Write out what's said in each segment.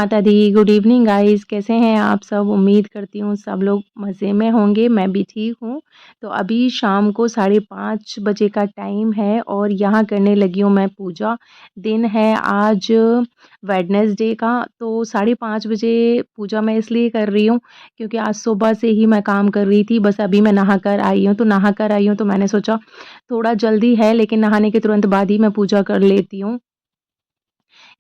माता दी, good evening guys, कैसे हैं आप सब? उम्मीद करती हूँ सब लोग मज़े में होंगे, मैं भी ठीक हूँ। तो अभी शाम को 5:30 बजे का टाइम है और यहाँ करने लगी हूँ मैं पूजा। दिन है आज वेडनेसडे का, तो 5:30 बजे पूजा मैं इसलिए कर रही हूँ क्योंकि आज सुबह से ही मैं काम कर रही थी, बस अभी मैं नहा कर आई हूँ। तो मैंने सोचा थोड़ा जल्दी है लेकिन नहाने के तुरंत बाद ही मैं पूजा कर लेती हूँ।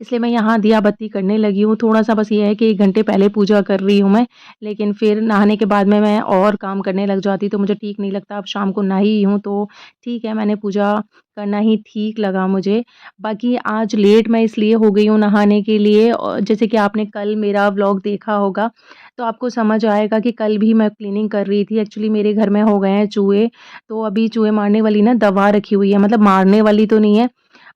इसलिए मैं यहाँ दिया बत्ती करने लगी हूँ, थोड़ा-सा बस ये है कि 1 घंटे पहले पूजा कर रही हूँ मैं, लेकिन फिर नहाने के बाद में मैं और काम करने लग जाती तो मुझे ठीक नहीं लगता। अब शाम को नहा हूँ तो ठीक है, मैंने पूजा करना ही ठीक लगा मुझे। बाकी आज लेट मैं इसलिए हो गई हूँ नहाने के लिए जैसे कि आपने कल मेरा व्लॉग देखा होगा, तो आपको समझ आएगा कि कल भी मैं क्लीनिंग कर रही थी। एक्चुअली मेरे घर में हो गए हैं चूहे, तो अभी चूहे मारने वाली ना दवा रखी हुई है, मतलब मारने वाली तो नहीं है,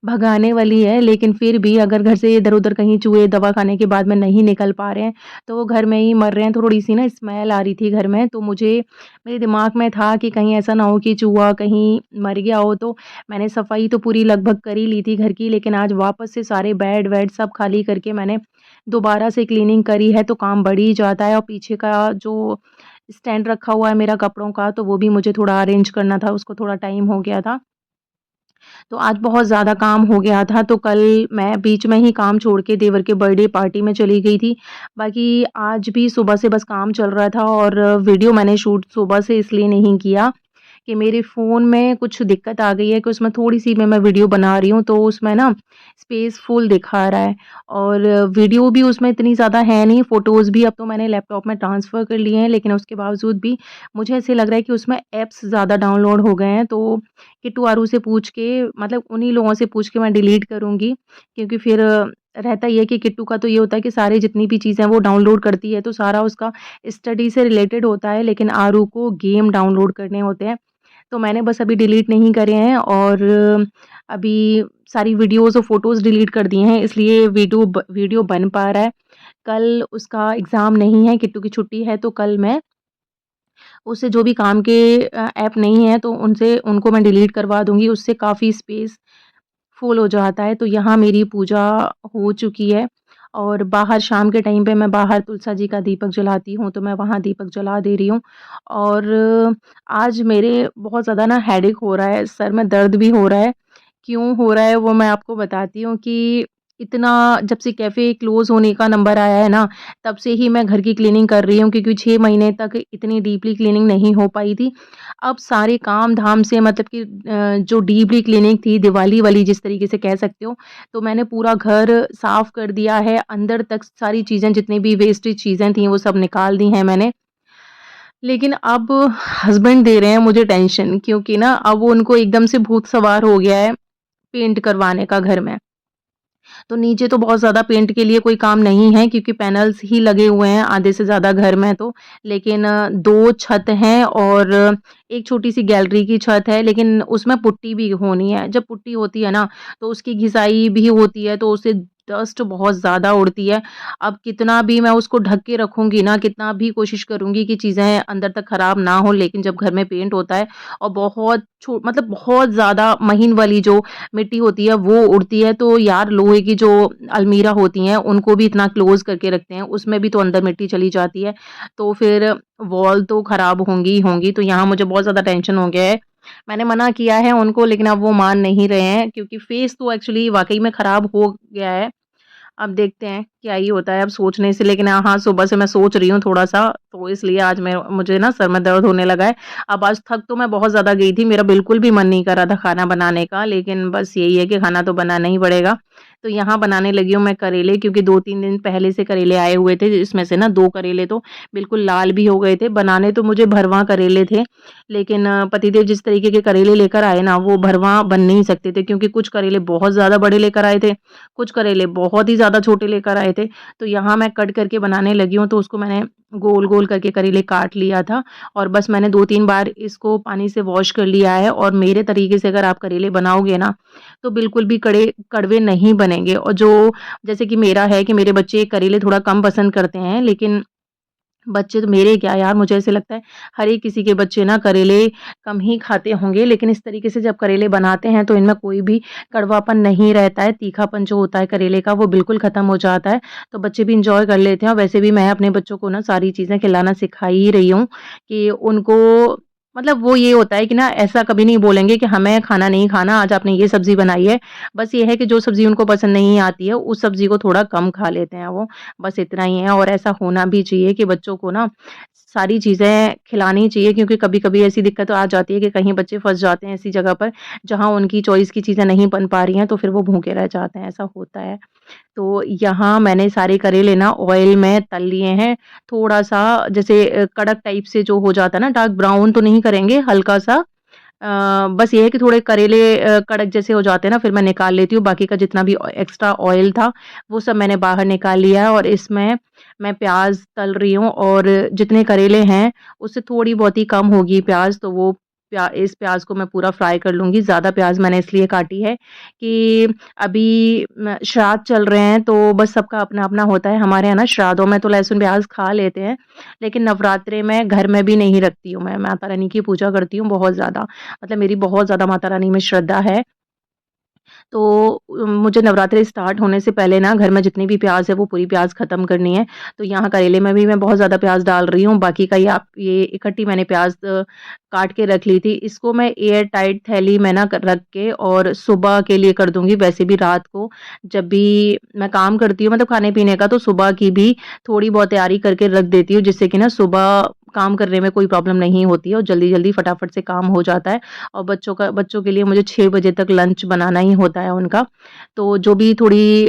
भगाने वाली है, लेकिन फिर भी अगर घर से इधर-उधर कहीं चूहे दवा खाने के बाद में नहीं निकल पा रहे हैं, तो वो घर में ही मर रहे हैं। थोड़ी-सी ना स्मेल आ रही थी घर में, तो मेरे दिमाग में था कि कहीं ऐसा ना हो कि चूहा कहीं मर गया हो, तो मैंने सफाई तो पूरी लगभग कर ही ली थी घर की, लेकिन आज वापस से सारे बेड-वेड सब खाली करके मैंने दोबारा से क्लीनिंग करी है, तो काम बढ़ ही जाता है और पीछे का जो स्टैंड रखा हुआ है मेरा कपड़ों का, तो वो भी मुझे थोड़ा अरेंज करना था, उसको थोड़ा टाइम हो गया था। तो आज बहुत ज़्यादा काम हो गया था, तो कल मैं बीच में ही काम छोड़ के देवर के बर्थडे पार्टी में चली गई थी। बाकी आज भी सुबह से बस काम चल रहा था और वीडियो मैंने शूट सुबह से इसलिए नहीं किया कि मेरे फ़ोन में कुछ दिक्कत आ गई है कि उसमें थोड़ी-सी मैं वीडियो बना रही हूँ, तो उसमें ना स्पेस फुल दिखा रहा है और वीडियो भी उसमें इतनी ज़्यादा है नहीं, फ़ोटोज़ भी अब तो मैंने लैपटॉप में ट्रांसफ़र कर लिए हैं, लेकिन उसके बावजूद भी मुझे ऐसे लग रहा है कि उसमें ऐप्स ज़्यादा डाउनलोड हो गए हैं, तो किट्टू आरू से पूछ के मतलब उन्हीं लोगों से पूछ के मैं डिलीट करूँगी, क्योंकि फिर रहता ये है कि किट्टू का तो ये होता है कि सारी जितनी भी चीज़ें हैं वो डाउनलोड करती है, तो सारा उसका स्टडी से रिलेटेड होता है, लेकिन आरू को गेम डाउनलोड करने होते हैं। तो मैंने बस अभी डिलीट नहीं करे हैं और अभी सारी वीडियोज़ और फ़ोटोज़ डिलीट कर दिए हैं, इसलिए वीडियो बन पा रहा है। कल उसका एग्ज़ाम नहीं है, किट्टू की छुट्टी है, तो कल मैं उससे जो भी काम के ऐप नहीं है तो उनसे उनको मैं डिलीट करवा दूँगी, उससे काफ़ी स्पेस फुल हो जाता है। तो यहाँ मेरी पूजा हो चुकी है और बाहर शाम के टाइम पे मैं बाहर तुलसा जी का दीपक जलाती हूँ, तो मैं वहाँ दीपक जला दे रही हूँ और आज मेरे बहुत ज़्यादा ना हेडेक हो रहा है, सर में दर्द भी हो रहा है। क्यों हो रहा है वो मैं आपको बताती हूँ कि इतना जब से कैफ़े क्लोज़ होने का नंबर आया है ना, तब से ही मैं घर की क्लीनिंग कर रही हूँ क्योंकि 6 महीने तक इतनी डीपली क्लीनिंग नहीं हो पाई थी। अब सारे काम-धाम से मतलब कि जो डीपली क्लीनिंग थी दिवाली वाली जिस तरीके से कह सकते हो, तो मैंने पूरा घर साफ़ कर दिया है, अंदर तक सारी चीज़ें जितनी भी वेस्टेज चीज़ें थी वो सब निकाल दी हैं मैंने। लेकिन अब हस्बैंड दे रहे हैं मुझे टेंशन क्योंकि ना अब वो उनको एकदम से भूत सवार हो गया है पेंट करवाने का घर में। तो नीचे तो बहुत ज़्यादा पेंट के लिए कोई काम नहीं है क्योंकि पैनल्स ही लगे हुए हैं आधे से ज़्यादा घर में तो। लेकिन 2 छत हैं और एक छोटी-सी गैलरी की छत है लेकिन उसमें पुट्टी भी होनी है। जब पुट्टी होती है ना, तो उसकी घिसाई भी होती है तो उससे डस्ट बहुत ज़्यादा उड़ती है। अब कितना भी मैं उसको ढक के रखूँगी ना, कितना भी कोशिश करूँगी कि चीज़ें अंदर तक खराब ना हो लेकिन जब घर में पेंट होता है और मतलब बहुत ज़्यादा महीन वाली जो मिट्टी होती है वो उड़ती है तो यार लोहे की जो अलमीरा होती हैं उनको भी इतना क्लोज़ करके रखते हैं, उसमें भी तो अंदर मिट्टी चली जाती है। तो फिर वॉल तो खराब होंगी ही होंगी, तो यहाँ मुझे बहुत ज़्यादा टेंशन हो गया है। मैंने मना किया है उनको लेकिन अब वो मान नहीं रहे हैं क्योंकि फेस तो एक्चुअली वाक़ई में खराब हो गया है। अब देखते हैं क्या ही होता है अब सोचने से लेकिन हाँ, सुबह से मैं सोच रही हूँ थोड़ा-सा तो इसलिए आज मुझे ना सर में दर्द होने लगा है। अब आज थक तो मैं बहुत ज़्यादा गई थी, मेरा बिल्कुल भी मन नहीं कर रहा था खाना बनाने का लेकिन बस यही है कि खाना तो बनाना ही पड़ेगा। तो यहाँ बनाने लगी हूँ मैं करेले क्योंकि 2-3 दिन पहले से करेले आए हुए थे, जिसमें से ना 2 करेले तो बिल्कुल लाल भी हो गए थे। बनाने तो मुझे भरवाँ करेले थे, लेकिन पतिदेव जिस तरीके के करेले लेकर आए ना, वो भरवाँ बन नहीं सकते थे क्योंकि कुछ करेले बहुत ज़्यादा बड़े लेकर आए थे, कुछ करेले बहुत ही ज़्यादा छोटे लेकर आए थे। तो यहाँ मैं कट करके बनाने लगी हूँ, तो उसको मैंने गोल-गोल करके करेले काट लिया था और बस मैंने 2-3 बार इसको पानी से वॉश कर लिया है और मेरे तरीके से अगर आप करेले बनाओगे ना, तो बिल्कुल भी कड़वे नहीं बनेंगे और जो जैसे कि मेरा है कि मेरे बच्चे करेले थोड़ा कम पसंद करते हैं, लेकिन बच्चे तो मेरे क्या यार, मुझे ऐसे लगता है हर एक किसी के बच्चे ना करेले कम ही खाते होंगे, लेकिन इस तरीके से जब करेले बनाते हैं तो इनमें कोई भी कड़वापन नहीं रहता है, तीखापन जो होता है करेले का वो बिल्कुल ख़त्म हो जाता है। तो बच्चे भी एन्जॉय कर लेते हैं और वैसे भी मैं अपने बच्चों को ना सारी चीज़ें खिलाना सिखा ही रही हूँ कि उनको मतलब वो ये होता है कि ना ऐसा कभी नहीं बोलेंगे कि हमें खाना नहीं खाना, आज आपने ये सब्ज़ी बनाई है। बस ये है कि जो सब्ज़ी उनको पसंद नहीं आती है, उस सब्ज़ी को थोड़ा कम खा लेते हैं वो। बस इतना ही है और ऐसा होना भी चाहिए कि बच्चों को ना सारी चीज़ें खिलानी चाहिए क्योंकि कभी-कभी ऐसी दिक्कत आ जाती है कि कहीं बच्चे फँस जाते हैं ऐसी जगह पर, जहाँ उनकी चॉइस की चीज़ें नहीं बन पा रही हैं, तो फिर वो भूखे रह जाते हैं, ऐसा होता है। तो यहाँ मैंने सारे करेले ना ऑयल में तल लिए हैं, थोड़ा-सा जैसे कड़क टाइप से जो हो जाता है ना, डार्क ब्राउन तो नहीं करेंगे, हल्का-सा बस ये है कि थोड़े करेले कड़क जैसे हो जाते हैं ना, फिर मैं निकाल लेती हूँ, बाकी का जितना भी एक्स्ट्रा ऑयल था, वो सब मैंने बाहर निकाल लिया है और इसमें मैं प्याज़ तल रही हूँ और जितने करेले हैं, उससे थोड़ी बहुत ही कम होगी प्याज़, तो वो इस प्याज़ को मैं पूरा फ्राई कर लूँगी। ज़्यादा प्याज़ मैंने इसलिए काटी है कि अभी श्राद्ध चल रहे हैं, तो बस सबका अपना-अपना होता है। हमारे यहाँ ना श्राद्धों में तो लहसुन, प्याज़ खा लेते हैं, लेकिन नवरात्रे में घर में भी नहीं रखती हूँ मैं, माता रानी की पूजा करती हूँ बहुत ज़्यादा। मतलब मेरी बहुत ज़्यादा माता रानी में श्रद्धा है। तो मुझे नवरात्रि स्टार्ट होने से पहले ना घर में जितनी भी प्याज़ है वो पूरी प्याज़ ख़त्म करनी है। तो यहाँ करेले में भी मैं बहुत ज़्यादा प्याज़ डाल रही हूँ, बाकी का ये इकट्ठी मैंने प्याज़ काट के रख ली थी। इसको मैं एयर टाइट थैली में ना क रख के और सुबह के लिए कर दूँगी, वैसे भी रात को जब भी मैं काम करती हूँ मतलब खाने-पीने का तो सुबह की भी थोड़ी बहुत तैयारी करके रख देती हूँ, जिससे कि ना सुबह काम करने में कोई प्रॉब्लम नहीं होती है और जल्दी-जल्दी फटाफट से काम हो जाता है। और बच्चों के लिए मुझे 6 बजे तक लंच बनाना ही होता है उनका। तो जो भी थोड़ी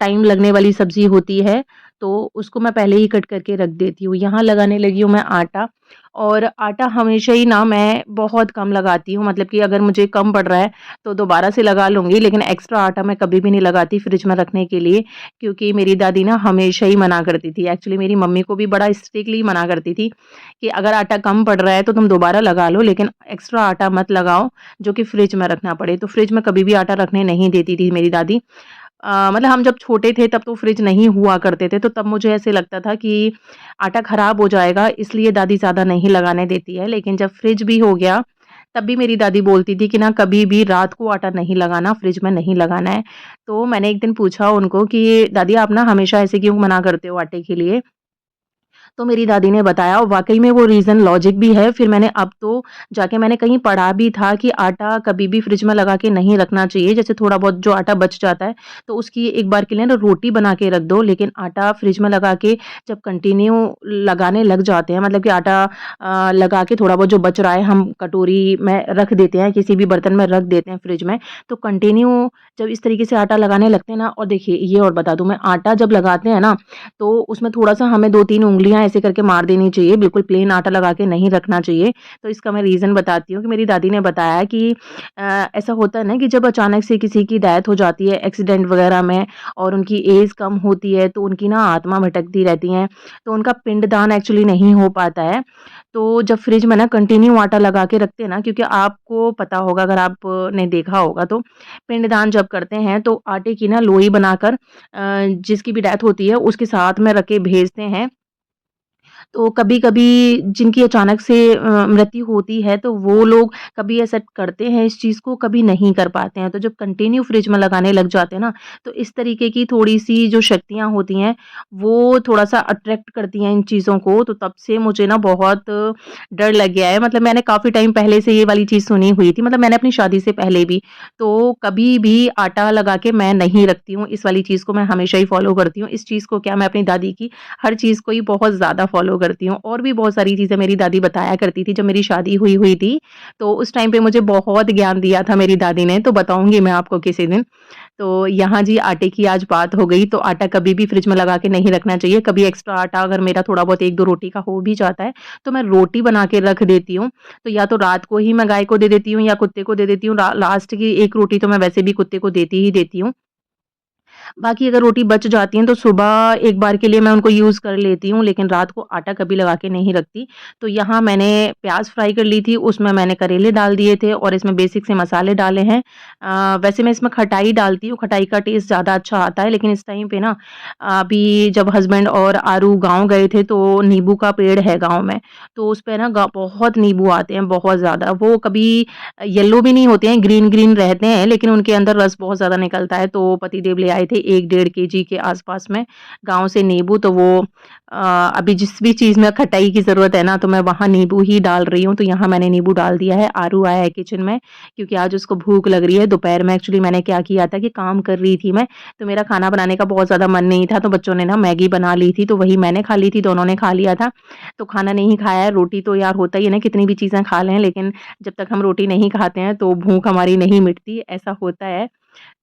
टाइम लगने वाली सब्ज़ी होती है, तो उसको मैं पहले ही कट करके रख देती हूँ। यहाँ लगाने लगी हूँ मैं आटा और आटा हमेशा ही ना मैं बहुत कम लगाती हूँ, मतलब कि अगर मुझे कम पड़ रहा है, तो दोबारा से लगा लूँगी, लेकिन एक्स्ट्रा आटा मैं कभी भी नहीं लगाती फ्रिज में रखने के लिए, क्योंकि मेरी दादी ना हमेशा ही मना करती थी। एक्चुअली मेरी मम्मी को भी बड़ा स्ट्रिक्टली मना करती थी कि अगर आटा कम पड़ रहा है तो तुम दोबारा लगा लो, लेकिन एक्स्ट्रा आटा मत लगाओ जो कि फ्रिज में रखना पड़े। तो फ्रिज में कभी भी आटा रखने नहीं देती थी मेरी दादी। मतलब हम जब छोटे थे तब तो फ्रिज नहीं हुआ करते थे, तो तब मुझे ऐसे लगता था कि आटा खराब हो जाएगा, इसलिए दादी ज़्यादा नहीं लगाने देती है। लेकिन जब फ्रिज भी हो गया, तब भी मेरी दादी बोलती थी कि ना कभी भी रात को आटा नहीं लगाना, फ्रिज में नहीं लगाना है। तो मैंने एक दिन पूछा उनको कि दादी आप ना हमेशा ऐसे क्यों मना करते हो आटे के लिए? तो मेरी दादी ने बताया और वाक़ई में वो रीज़न लॉजिक भी है। फिर मैंने अब तो जाके मैंने कहीं पढ़ा भी था कि आटा कभी भी फ्रिज में लगा के नहीं रखना चाहिए। जैसे थोड़ा बहुत जो आटा बच जाता है, तो उसकी एक बार के लिए ना रोटी बना के रख दो, लेकिन आटा फ्रिज में लगा के जब कंटिन्यू लगाने लग जाते हैं, मतलब कि आटा लगा के थोड़ा बहुत जो बच रहा है, हम कटोरी में रख देते हैं, किसी भी बर्तन में रख देते हैं फ्रिज में, तो कंटिन्यू जब इस तरीके से आटा लगाने लगते हैं ना और देखिए ये और बता दूँ मैं, आटा जब लगाते हैं ना तो उसमें थोड़ा-सा हमें 2-3 उँगलियाँ ऐसे करके मार देनी चाहिए, बिल्कुल प्लेन आटा लगा के नहीं रखना चाहिए। तो इसका मैं रीज़न बताती हूँ कि मेरी दादी ने बताया कि ऐसा होता है ना कि जब अचानक से किसी की डेथ हो जाती है एक्सीडेंट वग़ैरह में और उनकी एज कम होती है, तो उनकी ना आत्मा भटकती रहती हैं, तो उनका पिंडदान एक्चुअली नहीं हो पाता है। तो जब फ्रिज में ना कंटिन्यू आटा लगा के रखते हैं ना, क्योंकि आपको पता होगा अगर आपने देखा होगा तो पिंडदान जब करते हैं तो आटे की ना लोई बनाकर जिसकी भी डेथ होती है उसके साथ में रख के भेजते हैं। तो कभी-कभी जिनकी अचानक से मृत्यु होती है, तो वो लोग कभी एक्सेप्ट करते हैं इस चीज़ को, कभी नहीं कर पाते हैं। तो जब कंटिन्यू फ्रिज में लगाने लग जाते हैं ना, तो इस तरीके की थोड़ी-सी जो शक्तियाँ होती हैं, वो थोड़ा-सा अट्रैक्ट करती हैं इन चीज़ों को, तो तब से मुझे ना बहुत डर लग गया है। मतलब मैंने काफ़ी टाइम पहले से ये वाली चीज़ सुनी हुई थी, मतलब मैंने अपनी शादी से पहले भी। तो कभी भी आटा लगा के मैं नहीं रखती हूँ, इस वाली चीज़ को मैं हमेशा ही फ़ॉलो करती हूँ। इस चीज़ को क्या, मैं अपनी दादी की हर चीज़ को ही बहुत ज़्यादा फ़ॉलो करती हूँ और भी बहुत सारी चीज़ें मेरी दादी बताया करती थी जब मेरी शादी हुई हुई थी, तो उस टाइम पे मुझे बहुत ज्ञान दिया था मेरी दादी ने, तो बताऊँगी मैं आपको किसी दिन। तो यहाँ जी आटे की आज बात हो गई, तो आटा कभी भी फ्रिज में लगा के नहीं रखना चाहिए, कभी एक्स्ट्रा आटा अगर मेरा थोड़ा बहुत 1-2 रोटी का हो भी जाता है, तो मैं रोटी बना के रख देती हूँ। तो या तो रात को ही मैं गाय को दे देती हूँ या कुत्ते को दे देती हूँ, लास्ट की 1 रोटी तो मैं वैसे भी कुत्ते को देती ही देती हूँ। बाकी अगर रोटी बच जाती हैं तो सुबह एक बार के लिए मैं उनको यूज़ कर लेती हूँ, लेकिन रात को आटा कभी लगा के नहीं रखती। तो यहाँ मैंने प्याज़ फ्राई कर ली थी, उसमें मैंने करेले डाल दिए थे और इसमें बेसिक से मसाले डाले हैं। वैसे मैं इसमें खटाई डालती हूँ, खटाई का टेस्ट ज़्यादा अच्छा आता है, लेकिन इस टाइम पे ना अभी जब हस्बैंड और आरू गाँव गए थे तो नींबू का पेड़ है गाँव में, तो उस पे ना बहुत नींबू आते हैं, बहुत ज़्यादा। वो कभी येलो भी नहीं होते हैं, ग्रीन-ग्रीन रहते हैं, लेकिन उनके अंदर रस बहुत ज़्यादा निकलता है। तो पतिदेव ले आए थे 1 डेढ़ केजी के आस-पास में गाँव से नींबू, तो वो अभी जिस भी चीज़ में खटाई की ज़रूरत है ना, तो मैं वहाँ नींबू ही डाल रही हूँ। तो यहाँ मैंने नींबू डाल दिया है। आरू आया है किचन में क्योंकि आज उसको भूख लग रही है। दोपहर में एक्चुअली मैंने क्या किया था कि काम कर रही थी मैं, तो मेरा खाना बनाने का बहुत ज़्यादा मन नहीं था, तो बच्चों ने ना मैगी बना ली थी, तो वही मैंने खा ली थी, दोनों ने खा लिया था। तो खाना नहीं खाया है, रोटी तो यार होता ही है ना, कितनी भी चीज़ें खा लें, लेकिन जब तक हम रोटी नहीं खाते हैं, तो भूख हमारी नहीं मिटती, ऐसा होता है।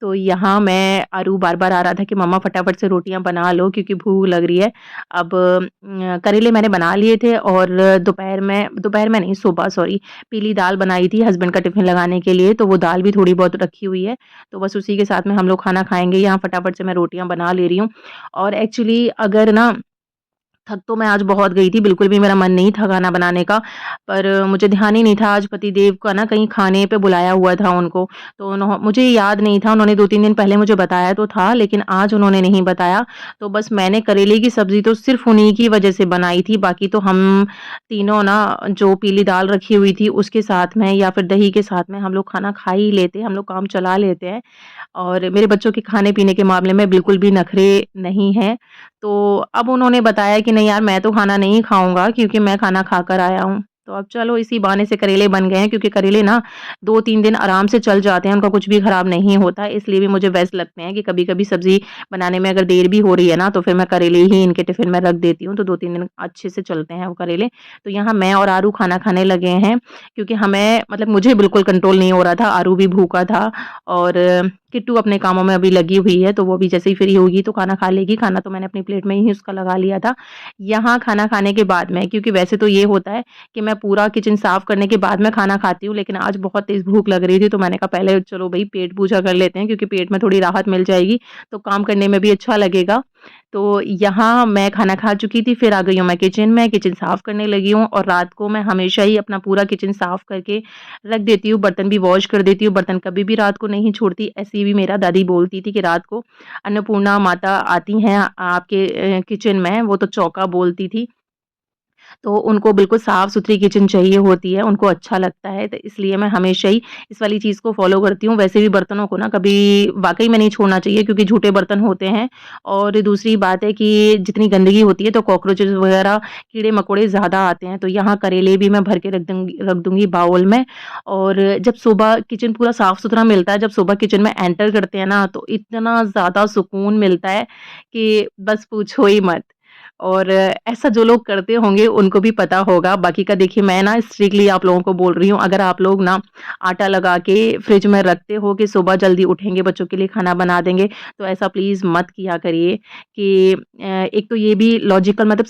तो यहाँ मैं आरू बार-बार आ रहा था कि मम्मा फटाफट से रोटियाँ बना लो क्योंकि भूख लग रही है। अब करेले मैंने बना लिए थे और दोपहर में नहीं, सुबह सॉरी, पीली दाल बनाई थी हस्बैंड का टिफ़िन लगाने के लिए, तो वो दाल भी थोड़ी बहुत रखी हुई है। तो बस उसी के साथ में हम लोग खाना खाएँगे। यहाँ फटाफट से मैं रोटियाँ बना ले रही हूँ और एक्चुअली अगर ना थक तो मैं आज बहुत गई थी, बिल्कुल भी मेरा मन नहीं था खाना बनाने का, पर मुझे ध्यान ही नहीं था आज पतिदेव का ना कहीं खाने पे बुलाया हुआ था उनको, तो मुझे याद नहीं था, उन्होंने 2-3 दिन पहले मुझे बताया तो था, लेकिन आज उन्होंने नहीं बताया, तो बस मैंने करेले की सब्ज़ी तो सिर्फ़ उन्हीं की वजह से बनाई थी, बाकी तो हम तीनों ना जो पीली दाल रखी हुई थी, उसके साथ में या फिर दही के साथ में हम लोग खाना खा ही लेते हैं, हम लोग काम चला लेते हैं। और मेरे बच्चों के खाने-पीने के मामले में बिल्कुल भी नखरे नहीं हैं। तो अब उन्होंने बताया कि नहीं यार मैं तो खाना नहीं खाऊँगा क्योंकि मैं खाना खाकर आया हूँ। तो अब चलो इसी बहाने से करेले बन गए हैं क्योंकि करेले ना 2-3 दिन आराम से चल जाते हैं, उनका कुछ भी खराब नहीं होता है, इसलिए भी मुझे बेस्ट लगते हैं कि कभी-कभी सब्ज़ी बनाने में अगर देर भी हो रही है ना, तो फिर मैं करेले ही इनके टिफ़िन में रख देती हूँ, तो 2-3 दिन अच्छे से चलते हैं वो करेले। तो यहाँ मैं और आरू खाना खाने लगे हैं क्योंकि हमें मतलब मुझे बिल्कुल कंट्रोल नहीं हो रहा था, आरू भी भूखा था और किट्टू अपने कामों में अभी लगी हुई है, तो वो भी जैसे ही फ्री होगी तो खाना खा लेगी, खाना तो मैंने अपनी प्लेट में ही उसका लगा लिया था। यहाँ खाना खाने के बाद में क्योंकि वैसे तो ये होता है कि मैं पूरा किचन साफ करने के बाद में खाना खाती हूँ, लेकिन आज बहुत तेज़ भूख लग रही थी, तो मैंने कहा पहले चलो भई पेट पूजा कर लेते हैं क्योंकि पेट में थोड़ी राहत मिल जाएगी, तो काम करने में भी अच्छा लगेगा। तो यहाँ मैं खाना खा चुकी थी, फिर आ गई हूँ मैं किचन में, किचन साफ करने लगी हूँ और रात को मैं हमेशा ही अपना पूरा किचन साफ करके रख देती हूँ, बर्तन भी वॉश कर देती हूँ, बर्तन कभी भी रात को नहीं छोड़ती। ऐसे भी मेरा दादी बोलती थी कि रात को अन्नपूर्णा माता आती हैं आपके किचन में, वो तो चौका बोलती थी। तो उनको बिल्कुल साफ-सुथरी किचन चाहिए होती है, उनको अच्छा लगता है, तो इसलिए मैं हमेशा ही इस वाली चीज़ को फ़ॉलो करती हूँ। वैसे भी बर्तनों को ना कभी वाक़ई में नहीं छोड़ना चाहिए क्योंकि झूठे बर्तन होते हैं और दूसरी बात है कि जितनी गंदगी होती है तो कॉकरोचेज़ वग़ैरह, कीड़े-मकोड़े ज़्यादा आते हैं। तो यहाँ करेले भी मैं भर के रख दूँगी बाउल में और जब सुबह किचन पूरा साफ-सुथरा मिलता है, जब सुबह किचन में एंटर करते हैं ना, तो इतना ज़्यादा सुकून मिलता है कि बस पूछो ही मत। और ऐसा जो लोग करते होंगे उनको भी पता होगा, बाकी का देखिए मैं ना स्ट्रिक्टली आप लोगों को बोल रही हूँ, अगर आप लोग ना आटा लगा के फ्रिज में रखते हो कि सुबह जल्दी उठेंगे, बच्चों के लिए खाना बना देंगे, तो ऐसा प्लीज़ मत किया करिए कि एक तो ये भी लॉजिकल मतलब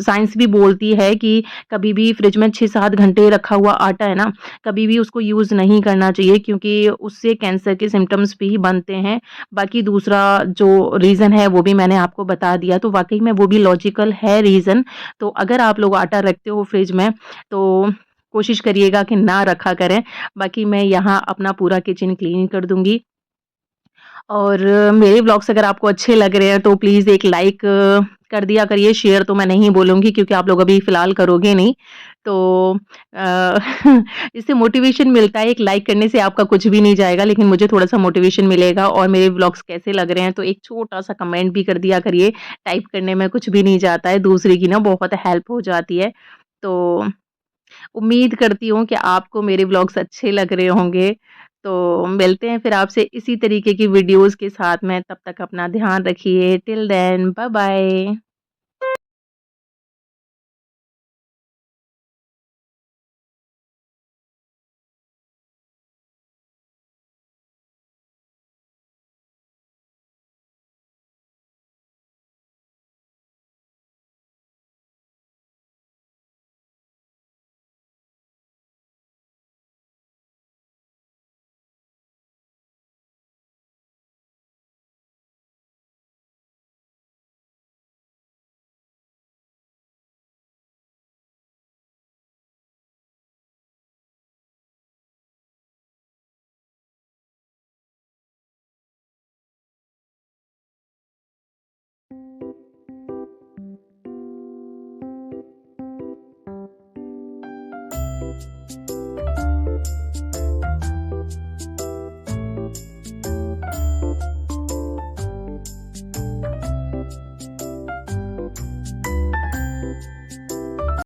साइंस भी बोलती है कि कभी भी फ्रिज में 6-7 घंटे रखा हुआ आटा है ना, कभी भी उसको यूज़ नहीं करना चाहिए क्योंकि उससे कैंसर के सिम्पटम्स भी बनते हैं। बाकी दूसरा जो रीज़न है वो भी मैंने आपको बता दिया, तो वाक़ई में वो भी लॉजिकल है रीज़न। तो अगर आप लोग आटा रखते हो फ्रिज में तो कोशिश करिएगा कि ना रखा करें। बाकी मैं यहाँ अपना पूरा किचन क्लीन कर दूँगी और मेरे व्लॉग्स अगर आपको अच्छे लग रहे हैं तो प्लीज़ एक लाइक कर दिया करिए, शेयर तो मैं नहीं बोलूँगी क्योंकि आप लोग अभी फ़िलहाल करोगे नहीं। तो अ, इससे मोटिवेशन मिलता है, एक लाइक करने से आपका कुछ भी नहीं जाएगा, लेकिन मुझे थोड़ा-सा मोटिवेशन मिलेगा और मेरे व्लॉग्स कैसे लग रहे हैं, तो एक छोटा-सा कमेंट भी कर दिया करिए। टाइप करने में कुछ भी नहीं जाता है, दूसरे की ना बहुत हेल्प हो जाती है। तो उम्मीद करती हूँ कि आपको मेरे व्लॉग्स अच्छे लग रहे होंगे। तो मिलते हैं फिर आपसे इसी तरीके की वीडियोज़ के साथ में, तब तक अपना ध्यान रखिए। Till then bye bye.